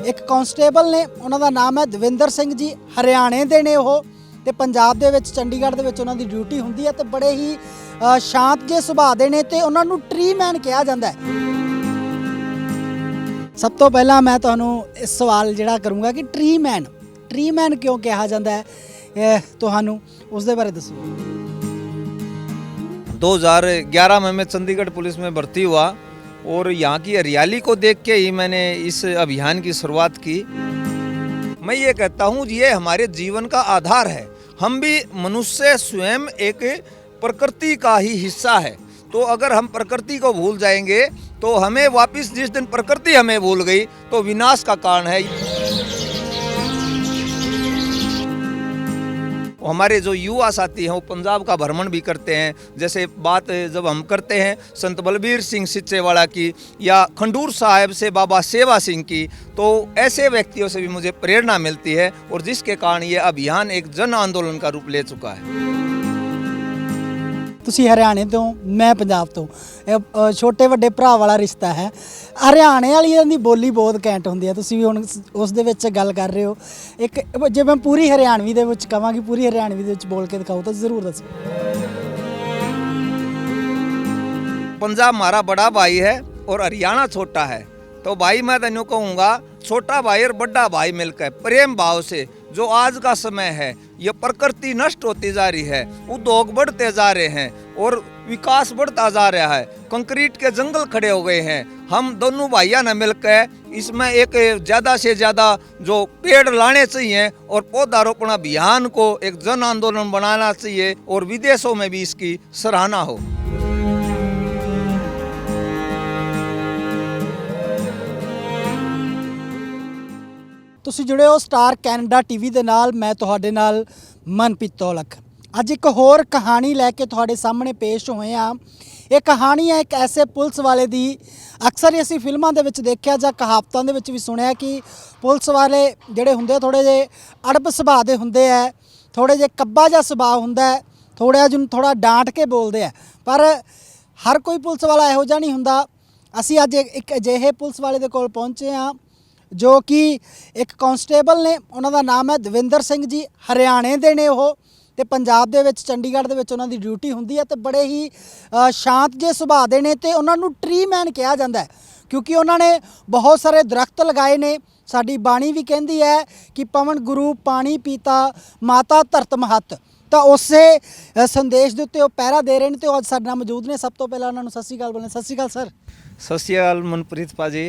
एक कांस्टेबल ने, उन्हों का नाम है दविंदर सिंह जी, हरियाणे के ने वो, ते पंजाब दे विच चंडीगढ़ दे विच उन्हां दी ड्यूटी हुंदी है, ते बड़े ही शांत जे सुभाਅ दे ने, ते उन्हां नूं ट्री मैन कहा जाता है। सब तो पहला मैं तुहानूं इस सवाल जिहड़ा करूँगा कि ट्री मैन क्यों कहा जाता है, तुहानूं उस दे बारे दसो। 2011 में मैं चंडीगढ़ पुलिस में भर्ती हुआ और यहाँ की हरियाली को देख के ही मैंने इस अभियान की शुरुआत की। मैं ये कहता हूँ ये हमारे जीवन का आधार है। हम भी मनुष्य स्वयं एक प्रकृति का ही हिस्सा है। तो अगर हम प्रकृति को भूल जाएंगे तो हमें वापस, जिस दिन प्रकृति हमें भूल गई तो विनाश का कारण है। हमारे जो युवा साथी हैं वो पंजाब का भ्रमण भी करते हैं। जैसे बात जब हम करते हैं संत बलबीर सिंह सिच्चेवाड़ा की या खंडूर साहिब से बाबा सेवा सिंह की, तो ऐसे व्यक्तियों से भी मुझे प्रेरणा मिलती है और जिसके कारण ये अभियान एक जन आंदोलन का रूप ले चुका है। तुसी हरियाणे तो, मैं पंजाब तो, छोटे वड्डे भरा वाला रिश्ता है। हरियाणे वालियां दी बोली बहुत घैंट हुंदी है। तुसी भी हुण उस दे विच गल कर रहे हो। एक जे मैं पूरी हरियाणवी दे विच कहां कि पूरी हरियाणवी दे विच बोल के दिखाओ तो जरूर दसो। पंजाब हमारा बड़ा भाई है और हरियाणा छोटा है। तो भाई मैं तेनों कहूँगा, छोटा भाई और बड़ा भाई मिलकर प्रेम भाव से, जो आज का समय है ये प्रकृति नष्ट होती जा रही है, उद्योग बढ़ते जा रहे हैं और विकास बढ़ता जा रहा है, कंक्रीट के जंगल खड़े हो गए हैं। हम दोनों भाइयों ने मिलकर इसमें एक ज़्यादा से ज़्यादा जो पेड़ लाने चाहिए और पौधारोपण अभियान को एक जन आंदोलन बनाना चाहिए और विदेशों में भी इसकी सराहना हो। ਤੁਸੀਂ जुड़े हो स्टार कैनेडा टीवी ਦੇ ਨਾਲ। मैं ਤੁਹਾਡੇ ਨਾਲ ਮਨਪ੍ਰੀਤ ਤੌਲਖ। ਅੱਜ एक होर कहानी लैके ਤੁਹਾਡੇ सामने पेश होए हाँ। ਇਹ कहानी है एक ऐसे पुलिस वाले दी। अक्सर ही असीं फिल्मां दे विच देखिया जां कहावतां दे विच भी सुनिया कि पुलिस वाले जिहड़े हुंदे थोड़े जे अड़ब सुभाਅ दे हुंदे है, थोड़े जे कब्बा जिहा सुभाਅ हुंदा है, थोड़ा डांट के बोलदे है। पर हर कोई पुलिस वाला इहो जिहा नहीं हुंदा। असीं अज एक अजिहे पुलिस वाले दे कोल पहुंचे हाँ जो कि एक कांस्टेबल ने, उन्हों का नाम है दविंदर सिंह जी, हरियाणे के ने वो, तो पंजाब दे विच चंडीगढ़ दे विच उन्हां दी ड्यूटी हुंदी है। तो बड़े ही शांत जे सुभाਅ दे ने, ते उन्हां नूं ट्री मैन कहा जाता है क्योंकि उन्होंने बहुत सारे दरख्त लगाए ने। साडी बाणी भी कहती है कि पवन गुरु पानी पीता माता धरत महत। तो उस संदेश के उत्ते पहरा दे रहे हैं। तो अज साडे नाल मौजूद ने। सब तो पहला उन्होंने सत श्री अकाल बोलने। सत श्री अकाल सर। सत श्री अकाल मनप्रीत भाजी।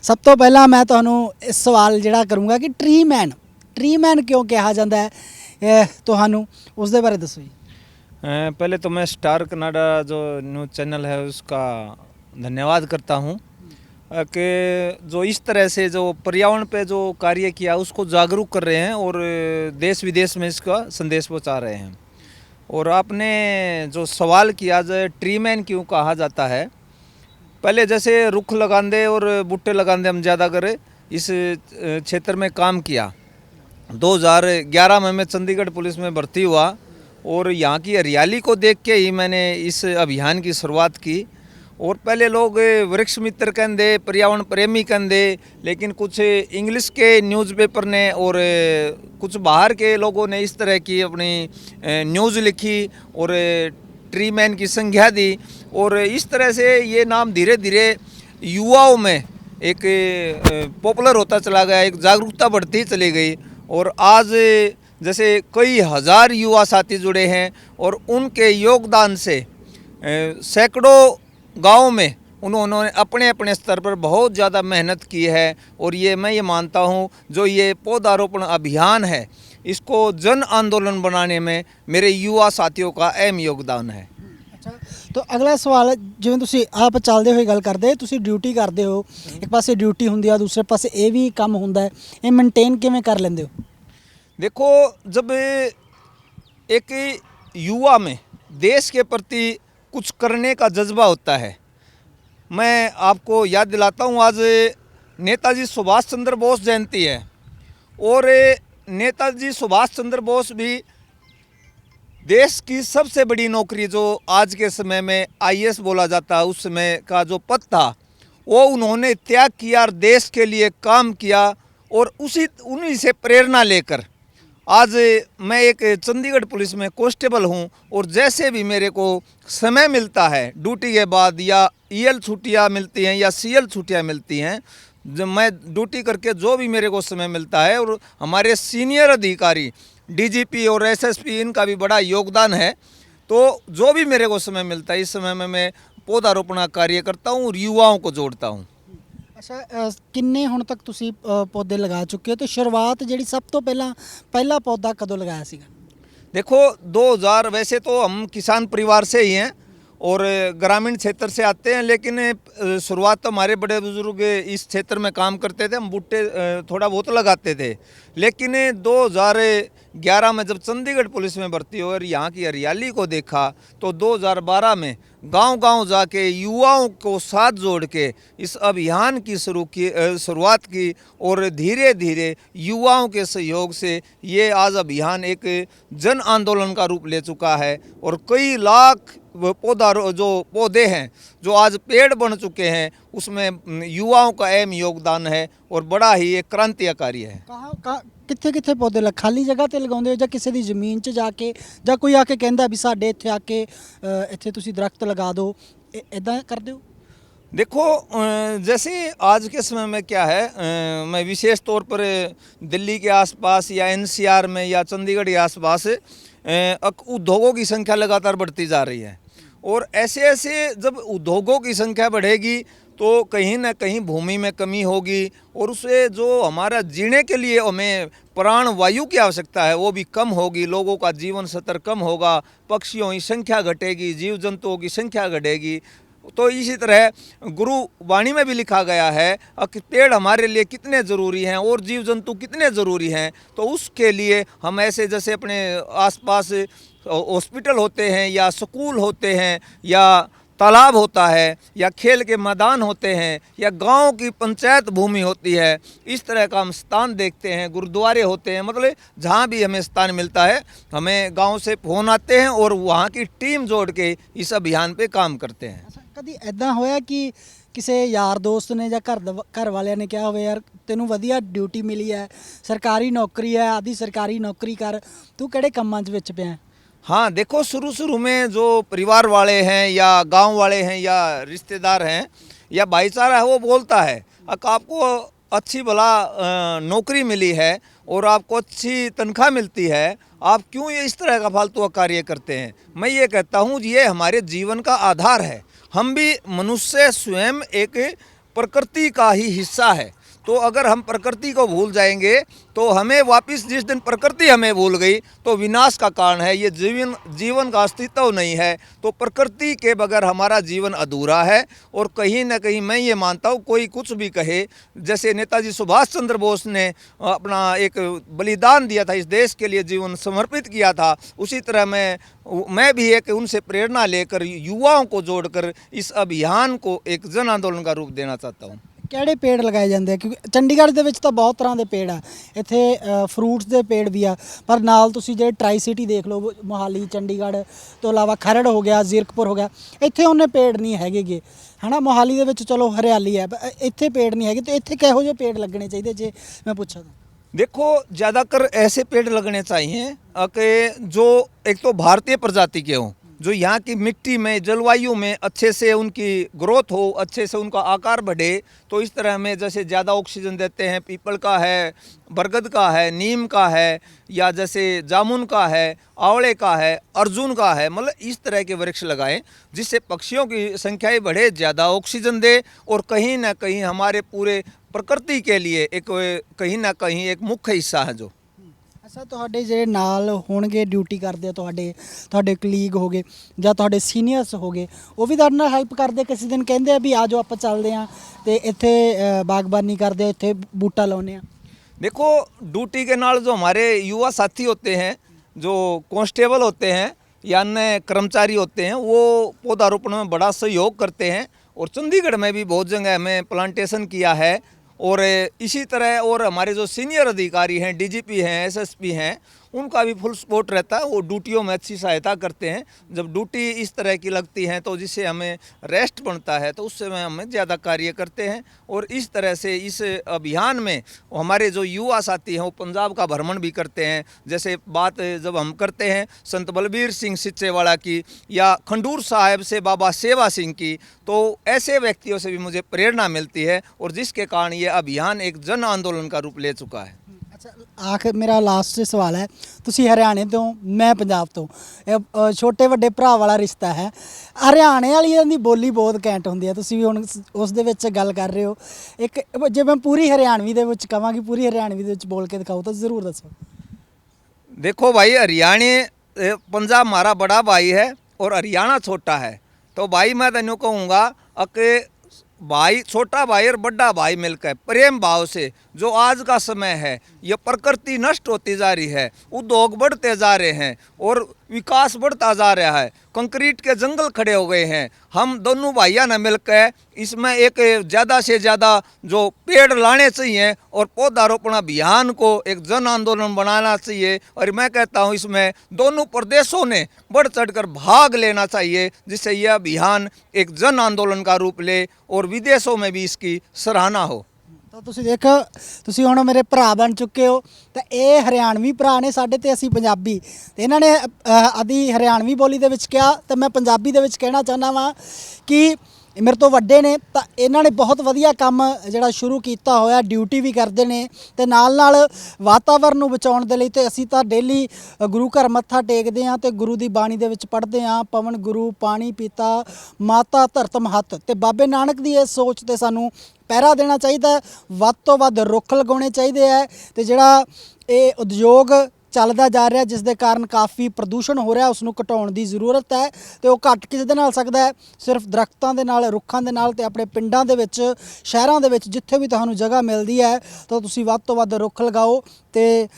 सब तो पहला मैं तुहानूं इस सवाल जिहड़ा करूँगा कि ट्री मैन क्यों कहा जाता है, तुहानूं उस दे बारे दसो जी। पहले तो मैं स्टार कनाडा जो न्यूज़ चैनल है उसका धन्यवाद करता हूँ कि जो इस तरह से जो पर्यावरण पे जो कार्य किया उसको जागरूक कर रहे हैं और देश विदेश में इसका संदेश पहुँचा रहे हैं। और आपने जो सवाल किया जो ट्री मैन क्यों कहा जाता है, पहले जैसे रुख लगांदे और बूटे लगांदे हम ज़्यादा करे इस क्षेत्र में काम किया। 2011 में मैं चंडीगढ़ पुलिस में भर्ती हुआ और यहाँ की हरियाली को देख के ही मैंने इस अभियान की शुरुआत की। और पहले लोग वृक्ष मित्र कहते, पर्यावरण प्रेमी कहते, लेकिन कुछ इंग्लिश के न्यूज़पेपर ने और कुछ बाहर के लोगों ने इस तरह की अपनी न्यूज़ लिखी और ट्री मैन की संज्ञा दी। और इस तरह से ये नाम धीरे धीरे युवाओं में एक पॉपुलर होता चला गया, एक जागरूकता बढ़ती चली गई। और आज जैसे कई हज़ार युवा साथी जुड़े हैं और उनके योगदान से सैकड़ों गाँव में उन्होंने अपने अपने स्तर पर बहुत ज़्यादा मेहनत की है। और ये मैं ये मानता हूँ जो ये पौधारोपण अभियान है इसको जन आंदोलन बनाने में मेरे युवा साथियों का अहम योगदान है। अच्छा, तो अगला सवाल जिवें तुसीं आप चलदे होए गल करदे, तुसीं ड्यूटी करदे हो, एक पासे ड्यूटी हुंदी आ, दूसरे पासे ये भी काम हुंदा है, ये मेनटेन किवें कर लैंदे हो? देखो, जब एक युवा में देश के प्रति कुछ करने का जज्बा होता है, मैं आपको याद दिलाता हूँ आज नेताजी सुभाष चंद्र बोस जयंती है और नेताजी सुभाष चंद्र बोस भी देश की सबसे बड़ी नौकरी जो आज के समय में आईएएस बोला जाता है उस समय का जो पद था वो उन्होंने त्याग किया और देश के लिए काम किया, और उन्हीं से प्रेरणा लेकर आज मैं एक चंडीगढ़ पुलिस में कांस्टेबल हूँ। और जैसे भी मेरे को समय मिलता है ड्यूटी के बाद, या ईएल छुट्टियाँ मिलती हैं या सीएल छुट्टियाँ मिलती हैं, जब मैं ड्यूटी करके जो भी मेरे को समय मिलता है, और हमारे सीनियर अधिकारी डीजीपी और एसएसपी इनका भी बड़ा योगदान है, तो जो भी मेरे को समय मिलता है इस समय में मैं पौधारोपण का कार्य करता हूँ और युवाओं को जोड़ता हूँ। ਅੱਛਾ ਕਿੰਨੇ ਹੁਣ ਤੱਕ ਤੁਸੀਂ ਪੌਦੇ ਲਗਾ ਚੁੱਕੇ ਹੋ ਤੇ ਸ਼ੁਰੂਆਤ ਜਿਹੜੀ ਸਭ ਤੋਂ ਪਹਿਲਾ ਪੌਦਾ ਕਦੋਂ ਲਗਾਇਆ ਸੀਗਾ? देखो 2000, वैसे तो हम किसान परिवार से ही हैं और ग्रामीण क्षेत्र से आते हैं, लेकिन शुरुआत तो हमारे बड़े बुजुर्ग इस क्षेत्र में काम करते थे, हम बूटे थोड़ा बहुत लगाते थे। लेकिन 2011 में जब चंडीगढ़ पुलिस में भर्ती हुए और यहाँ की हरियाली को देखा, तो 2012 में गांव-गांव जाके युवाओं को साथ जोड़ के इस अभियान की शुरुआत की, और धीरे धीरे युवाओं के सहयोग से ये आज अभियान एक जन आंदोलन का रूप ले चुका है। और कई लाख पौधे हैं जो आज पेड़ बन चुके हैं, उसमें युवाओं का अहम योगदान है और बड़ा ही एक क्रांतिकारी है। ਕਿੱਥੇ ਕਿੱਥੇ ਪੌਦੇ ਖਾਲੀ ਜਗ੍ਹਾ ਤੇ ਲਗਾਉਂਦੇ ਹੋ ਜਾਂ ਕਿਸੇ ਦੀ ਜ਼ਮੀਨ 'ਚ ਜਾ ਕੇ, ਜਾਂ ਕੋਈ ਆ ਕੇ ਕਹਿੰਦਾ ਵੀ ਸਾਡੇ ਇੱਥੇ ਆ ਕੇ ਇੱਥੇ ਤੁਸੀਂ ਦਰਖਤ ਲਗਾ ਦਿਓ, ਇਦਾਂ ਕਰਦੇ ਹੋ? देखो जैसे आज के समय में क्या है, मैं विशेष तौर पर दिल्ली के आसपास या एनसीआर में या चंडीगढ़ के आसपास उद्योगों की संख्या लगातार बढ़ती जा रही है, और ऐसे ऐसे जब उद्योगों की संख्या बढ़ेगी तो कहीं ना कहीं भूमि में कमी होगी, और उससे जो हमारा जीने के लिए हमें प्राण वायु की आवश्यकता है वो भी कम होगी, लोगों का जीवन स्तर कम होगा, पक्षियों की संख्या घटेगी, जीव जंतुओं की संख्या घटेगी। तो इसी तरह गुरु वाणी में भी लिखा गया है कि पेड़ हमारे लिए कितने ज़रूरी हैं और जीव जंतु कितने ज़रूरी हैं। तो उसके लिए हम ऐसे जैसे अपने आसपास हॉस्पिटल होते हैं या स्कूल होते हैं या तालाब होता है या खेल के मैदान होते हैं या गांव की पंचायत भूमि होती है, इस तरह का हम स्थान देखते हैं, गुरुद्वारे होते हैं, मतलब जहां भी हमें स्थान मिलता है हमें गांव से फोन आते हैं और वहां की टीम जोड़ के इस अभियान पे काम करते हैं। ਕਦੀ ਐਦਾਂ ਹੋਇਆ ਕਿ ਕਿਸੇ ਯਾਰ ਦੋਸਤ ਨੇ ਜਾਂ ਘਰ ਵਾਲਿਆਂ ਨੇ ਕਿਹਾ ਹੋਵੇ ਯਾਰ ਤੈਨੂੰ ਵਧੀਆ ਡਿਊਟੀ ਮਿਲੀ ਹੈ, ਸਰਕਾਰੀ ਨੌਕਰੀ ਹੈ, ਆਦੀ ਸਰਕਾਰੀ ਨੌਕਰੀ ਕਰ, ਤੂੰ ਕਿਹੜੇ ਕੰਮਾਂ 'ਚ ਵਿੱਚ ਪਿਆ? हाँ देखो, शुरू में जो परिवार वाले हैं या गांव वाले हैं या रिश्तेदार हैं या भाईचारा है वो बोलता है कि आपको अच्छी भला नौकरी मिली है और आपको अच्छी तनख्वाह मिलती है, आप क्यों ये इस तरह का फालतू कार्य करते हैं। मैं ये कहता हूँ ये हमारे जीवन का आधार है, हम भी मनुष्य स्वयं एक प्रकृति का ही हिस्सा है। तो अगर हम प्रकृति को भूल जाएंगे तो हमें वापस जिस दिन प्रकृति हमें भूल गई तो विनाश का कारण है, ये जीवन का अस्तित्व नहीं है। तो प्रकृति के बगैर हमारा जीवन अधूरा है। और कहीं ना कहीं मैं ये मानता हूँ कोई कुछ भी कहे, जैसे नेताजी सुभाष चंद्र बोस ने अपना एक बलिदान दिया था, इस देश के लिए जीवन समर्पित किया था, उसी तरह मैं भी एक उनसे प्रेरणा लेकर युवाओं को जोड़कर इस अभियान को एक जन आंदोलन का रूप देना चाहता हूँ। ਕਿਹੜੇ ਪੇੜ ਲਗਾਏ ਜਾਂਦੇ ਆ? ਕਿਉਂਕਿ ਚੰਡੀਗੜ੍ਹ ਦੇ ਵਿੱਚ ਤਾਂ ਬਹੁਤ ਤਰ੍ਹਾਂ ਦੇ ਪੇੜ ਆ, ਇੱਥੇ ਫਰੂਟਸ ਦੇ ਪੇੜ ਵੀ ਆ, ਪਰ ਨਾਲ ਤੁਸੀਂ ਜਿਹੜੇ ਟਰਾਈ ਸਿਟੀ ਦੇਖ ਲਓ, ਮੋਹਾਲੀ ਚੰਡੀਗੜ੍ਹ ਤੋਂ ਇਲਾਵਾ ਖਰੜ ਹੋ ਗਿਆ, ਜ਼ੀਰਕਪੁਰ ਹੋ ਗਿਆ, ਇੱਥੇ ਉਹਨੇ ਪੇੜ ਨਹੀਂ ਹੈਗੇਗੇ, ਹੈ ਨਾ। ਮੋਹਾਲੀ ਦੇ ਵਿੱਚ ਚਲੋ ਹਰਿਆਲੀ ਹੈ, ਇੱਥੇ ਪੇੜ ਨਹੀਂ ਹੈਗੇ, ਤੇ ਇੱਥੇ ਕਿਹੋ ਜਿਹੇ ਪੇੜ ਲੱਗਣੇ ਚਾਹੀਦੇ ਜੇ ਮੈਂ ਪੁੱਛਾਂ ਤਾਂ? देखो ज़्यादातर ऐसे पेड़ लगने चाहिए कि जो एक तो भारतीय प्रजाति के हों, जो यहाँ की मिट्टी में जलवायु में अच्छे से उनकी ग्रोथ हो, अच्छे से उनका आकार बढ़े। तो इस तरह में जैसे ज़्यादा ऑक्सीजन देते हैं, पीपल का है, बरगद का है, नीम का है, या जैसे जामुन का है, आंवले का है, अर्जुन का है, मतलब इस तरह के वृक्ष लगाएं जिससे पक्षियों की संख्या बढ़े, ज़्यादा ऑक्सीजन दे और कहीं ना कहीं हमारे पूरे प्रकृति के लिए एक कहीं ना कहीं एक मुख्य हिस्सा है जो। ਅੱਛਾ, ਤੁਹਾਡੇ ਜਿਹੜੇ ਨਾਲ ਹੋਣਗੇ ਡਿਊਟੀ ਕਰਦੇ ਆ, ਤੁਹਾਡੇ ਕਲੀਗ ਹੋਗੇ ਜਾਂ ਤੁਹਾਡੇ ਸੀਨੀਅਰਸ ਹੋਗੇ, ਉਹ ਵੀ ਤੁਹਾਡੇ ਨਾਲ ਹੈਲਪ ਕਰਦੇ? ਕਿਸੇ ਦਿਨ ਕਹਿੰਦੇ ਆ ਵੀ ਆ ਜਾਓ ਆਪਾਂ ਚੱਲਦੇ ਆ ਤੇ ਇੱਥੇ ਬਾਗਬਾਨੀ ਕਰਦੇ ਆ, ਇੱਥੇ बूटा ਲਾਉਂਦੇ ਆ? देखो ड्यूटी के नाल जो हमारे युवा साथी होते हैं, जो कांस्टेबल होते हैं या अन्य कर्मचारी होते हैं, वो पौधारोपण में बड़ा सहयोग करते हैं। और चंडीगढ़ में भी बहुत जगह हमें प्लांटेशन किया है। और इसी तरह और हमारे जो सीनियर अधिकारी हैं, डीजीपी हैं, एसएसपी हैं, उनका भी फुल सपोर्ट रहता है। वो ड्यूटियों में अच्छी सहायता करते हैं। जब ड्यूटी इस तरह की लगती है तो जिससे हमें रेस्ट बनता है तो उससे में हमें ज़्यादा कार्य करते हैं। और इस तरह से इस अभियान में हमारे जो युवा साथी हैं वो पंजाब का भ्रमण भी करते हैं। जैसे बात जब हम करते हैं संत बलबीर सिंह सिच्चेवाड़ा की या खंडूर साहिब से बाबा सेवा सिंह की, तो ऐसे व्यक्तियों से भी मुझे प्रेरणा मिलती है और जिसके कारण ये अभियान एक जन आंदोलन का रूप ले चुका है। ਅੱਛਾ, ਆਖਰ ਮੇਰਾ ਲਾਸਟ ਸਵਾਲ ਹੈ, ਤੁਸੀਂ ਹਰਿਆਣੇ ਤੋਂ, ਮੈਂ ਪੰਜਾਬ ਤੋਂ, ਇਹ ਛੋਟੇ ਵੱਡੇ ਭਰਾ ਵਾਲਾ ਰਿਸ਼ਤਾ ਹੈ। ਹਰਿਆਣੇ ਵਾਲੀਆਂ ਦੀ ਬੋਲੀ ਬਹੁਤ ਘੈਂਟ ਹੁੰਦੀ ਹੈ, ਤੁਸੀਂ ਵੀ ਹੁਣ ਉਸ ਦੇ ਵਿੱਚ ਗੱਲ ਕਰ ਰਹੇ ਹੋ। ਇੱਕ ਜੇ ਮੈਂ ਪੂਰੀ ਹਰਿਆਣਵੀ ਦੇ ਵਿੱਚ ਕਹਾਂਗੀ, ਪੂਰੀ ਹਰਿਆਣਵੀ ਦੇ ਵਿੱਚ ਬੋਲ ਕੇ ਦਿਖਾਓ ਤਾਂ ਜ਼ਰੂਰ ਦੱਸੋ। देखो भाई, हरियाणे पंजाब हमारा बड़ा भाई है और हरियाणा छोटा है। तो भाई मैं तेनों कहूँगा कि भाई, छोटा भाई और बड़ा भाई मिलकर प्रेम भाव से, जो आज का समय है ये प्रकृति नष्ट होती जा रही है, उद्योग बढ़ते जा रहे हैं और विकास बढ़ता जा रहा है, कंक्रीट के जंगल खड़े हो गए हैं। हम दोनों भाइयों ने मिलकर इसमें एक ज़्यादा से ज़्यादा जो पेड़ लाने चाहिए और पौधारोपण अभियान को एक जन आंदोलन बनाना चाहिए। और मैं कहता हूँ इसमें दोनों प्रदेशों ने बढ़ चढ़कर भाग लेना चाहिए, जिससे यह अभियान एक जन आंदोलन का रूप ले और विदेशों में भी इसकी सराहना हो। ਤਾਂ ਤੁਸੀਂ ਦੇਖੋ, ਤੁਸੀਂ ਹੁਣ ਮੇਰੇ ਭਰਾ ਬਣ ਚੁੱਕੇ ਹੋ। ਤਾਂ ਇਹ ਹਰਿਆਣਵੀ ਭਰਾ ਨੇ ਸਾਡੇ, ਤੇ ਅਸੀਂ ਪੰਜਾਬੀ, ਤੇ ਇਹਨਾਂ ਨੇ ਆਦੀ ਹਰਿਆਣਵੀ ਬੋਲੀ ਦੇ ਵਿੱਚ ਕਿਹਾ, ਤੇ ਮੈਂ ਪੰਜਾਬੀ ਦੇ ਵਿੱਚ ਕਹਿਣਾ ਚਾਹੁੰਦਾ ਵਾਂ ਕਿ ਮੇਰੇ ਤੋਂ ਵੱਡੇ ਨੇ, ਤਾਂ ਇਹਨਾਂ ਨੇ ਬਹੁਤ ਵਧੀਆ ਕੰਮ ਜਿਹੜਾ ਸ਼ੁਰੂ ਕੀਤਾ ਹੋਇਆ, ਡਿਊਟੀ ਵੀ ਕਰਦੇ ਨੇ ਤੇ ਨਾਲ ਨਾਲ ਵਾਤਾਵਰਨ ਨੂੰ ਬਚਾਉਣ ਦੇ ਲਈ। ਤੇ ਅਸੀਂ ਤਾਂ ਡੇਲੀ ਗੁਰੂ ਘਰ ਮੱਥਾ ਟੇਕਦੇ ਹਾਂ ਤੇ ਗੁਰੂ ਦੀ ਬਾਣੀ ਦੇ ਵਿੱਚ ਪੜ੍ਹਦੇ ਹਾਂ, ਪਵਨ ਗੁਰੂ ਪਾਣੀ ਪੀਤਾ ਮਾਤਾ ਧਰਤ ਮਹੱਤ। ਤੇ ਬਾਬੇ ਨਾਨਕ ਦੀ ਇਹ ਸੋਚ ਤੇ ਸਾਨੂੰ ਪਹਿਰਾ ਦੇਣਾ ਚਾਹੀਦਾ, ਵੱਧ ਤੋਂ ਵੱਧ ਰੁੱਖ ਲਗਾਉਣੇ ਚਾਹੀਦੇ ਹੈ। ਤੇ ਜਿਹੜਾ ਇਹ ਉਦਯੋਗ ਚੱਲਦਾ ਜਾ ਰਿਹਾ, ਜਿਸ ਦੇ ਕਾਰਨ ਕਾਫੀ ਪ੍ਰਦੂਸ਼ਣ ਹੋ ਰਿਹਾ, ਉਸ ਨੂੰ ਘਟਾਉਣ ਦੀ ਜ਼ਰੂਰਤ ਹੈ। ਤੇ ਉਹ ਘਟ ਕਿਸ ਦੇ ਨਾਲ ਸਕਦਾ ਹੈ? ਸਿਰਫ ਦਰਖਤਾਂ ਦੇ ਨਾਲ, ਰੁੱਖਾਂ ਦੇ ਨਾਲ। ਤੇ ਆਪਣੇ ਪਿੰਡਾਂ ਦੇ ਵਿੱਚ, ਸ਼ਹਿਰਾਂ ਦੇ ਵਿੱਚ ਜਿੱਥੇ ਵੀ ਤੁਹਾਨੂੰ ਜਗ੍ਹਾ ਮਿਲਦੀ ਹੈ ਤਾਂ ਤੁਸੀਂ ਵੱਧ ਤੋਂ ਵੱਧ ਰੁੱਖ ਲਗਾਓ। ਤੇ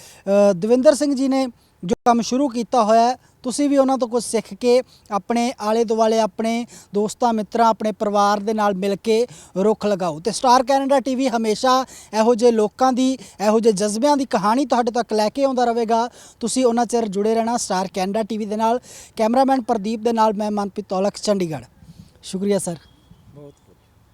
ਦਵਿੰਦਰ ਸਿੰਘ ਜੀ ਨੇ ਜੋ ਕੰਮ ਸ਼ੁਰੂ ਕੀਤਾ ਹੋਇਆ ਹੈ, ਤੁਸੀਂ ਵੀ ਉਹਨਾਂ ਤੋਂ ਕੁਝ ਸਿੱਖ ਕੇ ਆਪਣੇ ਆਲੇ ਦੁਆਲੇ, ਆਪਣੇ ਦੋਸਤਾਂ ਮਿੱਤਰਾਂ, ਆਪਣੇ ਪਰਿਵਾਰ ਦੇ ਨਾਲ ਮਿਲ ਕੇ ਰੁੱਖ ਲਗਾਓ। ਤੇ ਸਟਾਰ ਕੈਨੇਡਾ ਟੀਵੀ ਹਮੇਸ਼ਾ ਇਹੋ ਜਿਹੇ ਲੋਕਾਂ ਦੀ, ਇਹੋ ਜਿਹੇ ਜਜ਼ਬਿਆਂ ਦੀ ਕਹਾਣੀ ਤੁਹਾਡੇ ਤੱਕ ਲੈ ਕੇ ਆਉਂਦਾ ਰਹੇਗਾ। ਤੁਸੀਂ ਉਹਨਾਂ ਚਿਰ ਜੁੜੇ ਰਹਿਣਾ ਸਟਾਰ ਕੈਨੇਡਾ ਟੀਵੀ ਦੇ ਨਾਲ। ਕੈਮਰਾਮੈਨ ਪ੍ਰਦੀਪ ਦੇ ਨਾਲ ਮੈਂ ਮਨਪ੍ਰੀਤ ਔਲਖ, ਚੰਡੀਗੜ੍ਹ। ਸ਼ੁਕਰੀਆ ਸਰ। बहुत